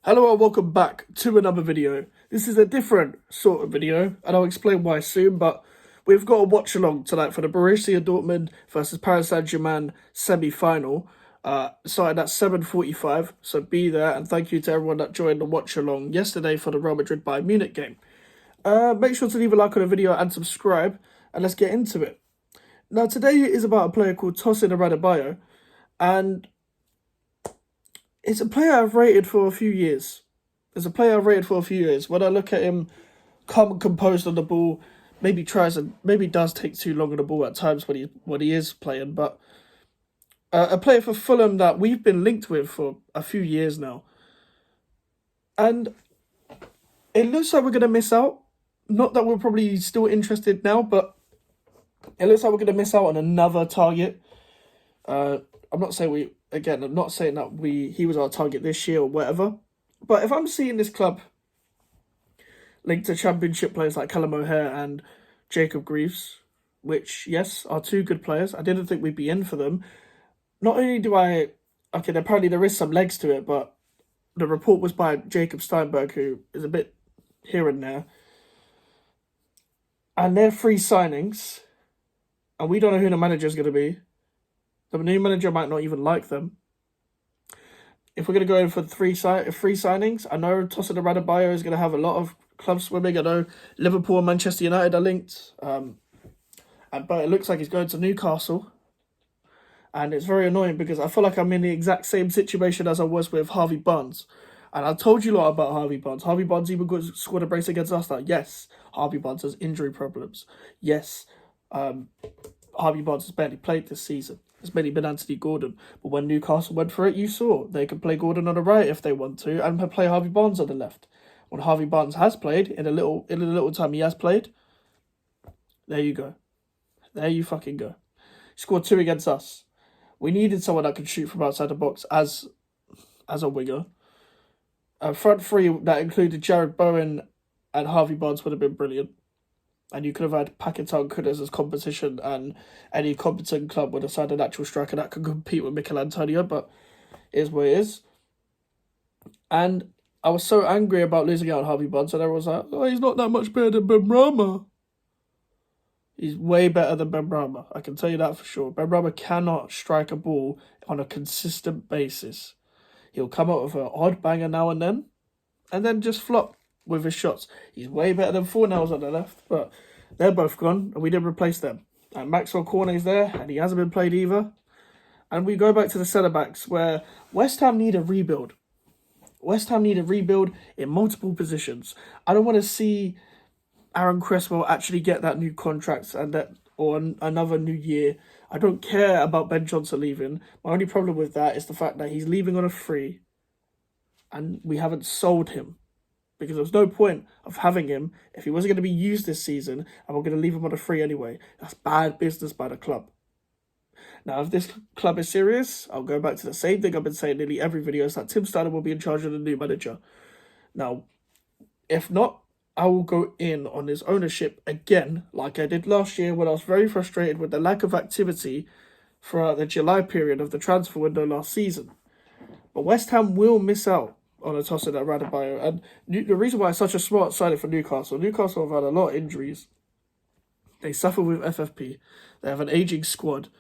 Hello and welcome back to another video. This is a different sort of video and I'll explain why soon, but we've got a watch along tonight for the Borussia Dortmund versus Paris Saint-Germain semi-final. Started at 7:45, so be there, and thank you to everyone that joined the watch along yesterday for the Real Madrid Bayern Munich game. Make sure to leave a like on the video and subscribe, and let's get into it. Now today is about a player called Tosin Adarabioyo, and it's a player I've rated for a few years. When I look at him, calm and composed on the ball, maybe does take too long on the ball at times when he is playing, but a player for Fulham that we've been linked with for a few years now, and it looks like we're gonna miss out. Not that we're probably still interested now, but it looks like we're gonna miss out on another target. I'm not saying that he was our target this year or whatever. But if I'm seeing this club linked to championship players like Callum O'Hare and Jacob Greaves, which, yes, are two good players, I didn't think we'd be in for them. Not only apparently there is some legs to it, but the report was by Jacob Steinberg, who is a bit here and there. And they're free signings, and we don't know who the manager's going to be. The new manager might not even like them. If we're going to go in for free signings, I know Tosin Adarabioyo is going to have a lot of club swimming. I know Liverpool and Manchester United are linked, but it looks like he's going to Newcastle. And it's very annoying because I feel like I'm in the exact same situation as I was with Harvey Barnes. And I told you a lot about Harvey Barnes. Harvey Barnes even scored a brace against us. Now, yes, Harvey Barnes has injury problems. Yes, Harvey Barnes has barely played this season. It's mainly been Anthony Gordon. But when Newcastle went for it, you saw they could play Gordon on the right if they want to, and play Harvey Barnes on the left. When Harvey Barnes has played, in a little time he has played, there you go. There you fucking go. He scored 2 against us. We needed someone that could shoot from outside the box as a winger. A front three that included Jared Bowen and Harvey Barnes would have been brilliant. And you could have had Paquetá and Kudus as competition, and any competent club would have signed an actual striker that could compete with Mikel Antonio, but it is what it is. And I was so angry about losing out on Harvey Barnes, and everyone was like, oh, he's not that much better than Benrahma. He's way better than Benrahma, I can tell you that for sure. Benrahma cannot strike a ball on a consistent basis. He'll come up with an odd banger now and then just flop with his shots. He's way better than Fornals on the left, but they're both gone, and we didn't replace them. And Maxwell Cornet's there, and he hasn't been played either. And we go back to the centre-backs, where West Ham need a rebuild. West Ham need a rebuild in multiple positions. I don't want to see Aaron Cresswell actually get that new contract or another new year. I don't care about Ben Johnson leaving. My only problem with that is the fact that he's leaving on a free, and we haven't sold him. Because there was no point of having him if he wasn't going to be used this season, and we're going to leave him on a free anyway. That's bad business by the club. Now, if this club is serious, I'll go back to the same thing I've been saying nearly every video, is that Tim Steiner will be in charge of the new manager. Now, if not, I will go in on his ownership again, like I did last year when I was very frustrated with the lack of activity throughout the July period of the transfer window last season. But West Ham will miss out on a Tosin Adarabioyo, and the reason why it's such a smart signing for Newcastle have had a lot of injuries. They suffer with FFP. They have an ageing squad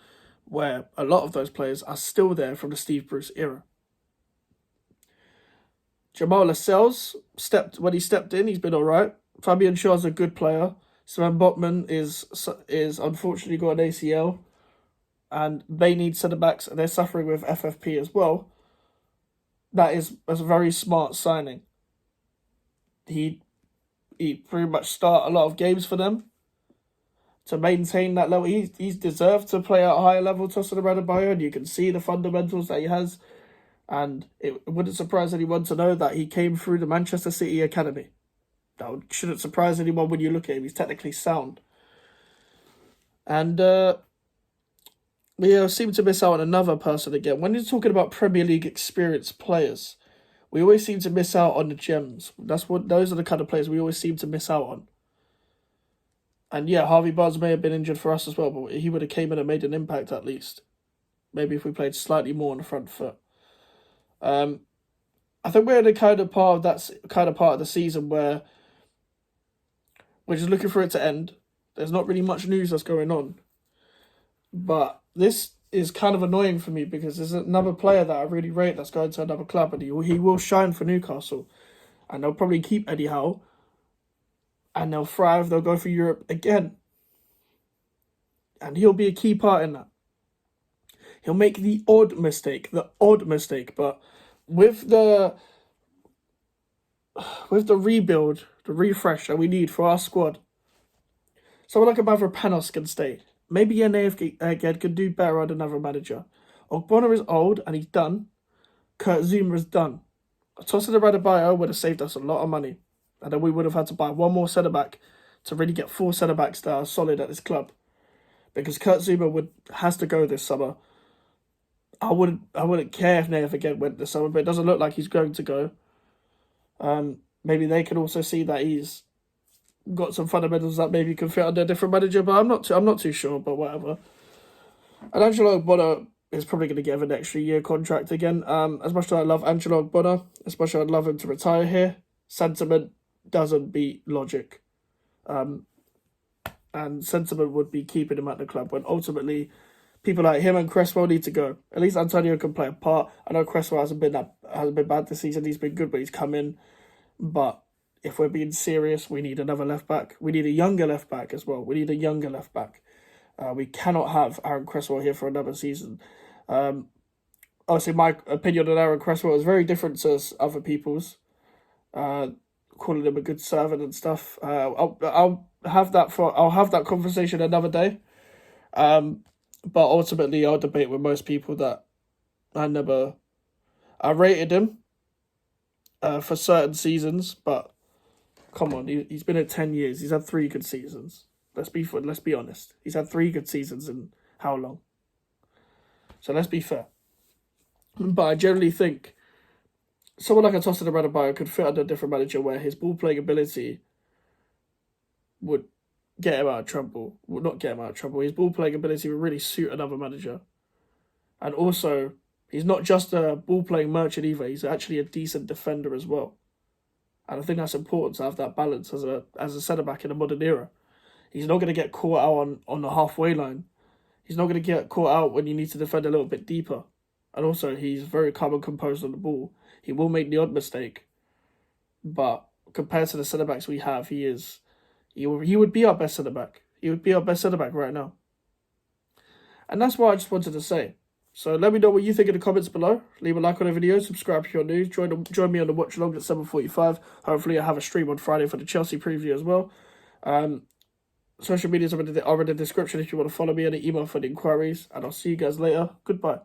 where a lot of those players are still there from the Steve Bruce era. Jamal Lascelles when he stepped in, he's been alright. Fabian Schär's a good player. Sven Botman is unfortunately got an ACL, and they need centre-backs, and they're suffering with FFP as well. That is a very smart signing. He pretty much start a lot of games for them to maintain that level. He's deserved to play at a higher level, Tosin Adarabioyo, and you can see the fundamentals that he has. And it wouldn't surprise anyone to know that he came through the Manchester City Academy. That shouldn't surprise anyone when you look at him. He's technically sound. And we seem to miss out on another person again. When you're talking about Premier League experienced players, we always seem to miss out on the gems. Those are the kind of players we always seem to miss out on. And yeah, Harvey Barnes may have been injured for us as well, but he would have came in and made an impact at least. Maybe if we played slightly more on the front foot. I think we're in a kind of part of the season where we're just looking for it to end. There's not really much news that's going on. But this is kind of annoying for me because there's another player that I really rate that's going to another club, and he will shine for Newcastle. And they'll probably keep Eddie Howe. And they'll thrive. They'll go for Europe again. And he'll be a key part in that. He'll make the odd mistake. But with the rebuild, the refresh that we need for our squad, someone like a Mavropanos can stay. Maybe Yanaev again could do better under another manager. Ogbonna is old and he's done. Kurt Zuma is done. Tosin Adarabioyo would have saved us a lot of money. And then we would have had to buy one more centre-back to really get 4 centre-backs that are solid at this club. Because Kurt Zuma has to go this summer. I wouldn't care if Naev again went this summer, but it doesn't look like he's going to go. Maybe they can also see that he's got some fundamentals that maybe can fit under a different manager, but I'm not too sure, but whatever. And Angelo Ogbonna is probably going to get an extra year contract again. As much as I love Angelo Ogbonna, as much as I'd love him to retire here, sentiment doesn't beat logic. And sentiment would be keeping him at the club when ultimately people like him and Cresswell need to go. At least Antonio can play a part. I know Cresswell hasn't been bad this season. He's been good, but he's come in. But if we're being serious, we need another left back. We need a younger left back as well. We cannot have Aaron Cresswell here for another season. Obviously, my opinion on Aaron Cresswell is very different to other people's. Calling him a good servant and stuff. I'll have that conversation another day. But ultimately, I'll debate with most people that I rated him for certain seasons, but come on, he's been at 10 years. He's had 3 good seasons. Let's be honest. He's had 3 good seasons in how long? So let's be fair. But I generally think someone like a Tosin Adarabioyo could fit under a different manager where his ball playing ability would get him out of trouble. Would not get him out of trouble. His ball playing ability would really suit another manager. And also, he's not just a ball playing merchant either. He's actually a decent defender as well. And I think that's important to have that balance as a centre back in a modern era. He's not going to get caught out on the halfway line. He's not going to get caught out when you need to defend a little bit deeper. And also, he's very calm and composed on the ball. He will make the odd mistake. But compared to the centre-backs we have, he would be our best centre-back. He would be our best centre-back right now. And that's what I just wanted to say. So let me know what you think in the comments below. Leave a like on the video, subscribe if you're new. Join me on the watch along at 7:45. Hopefully I have a stream on Friday for the Chelsea preview as well. Social medias are in the description if you want to follow me, and the email for the inquiries. And I'll see you guys later. Goodbye.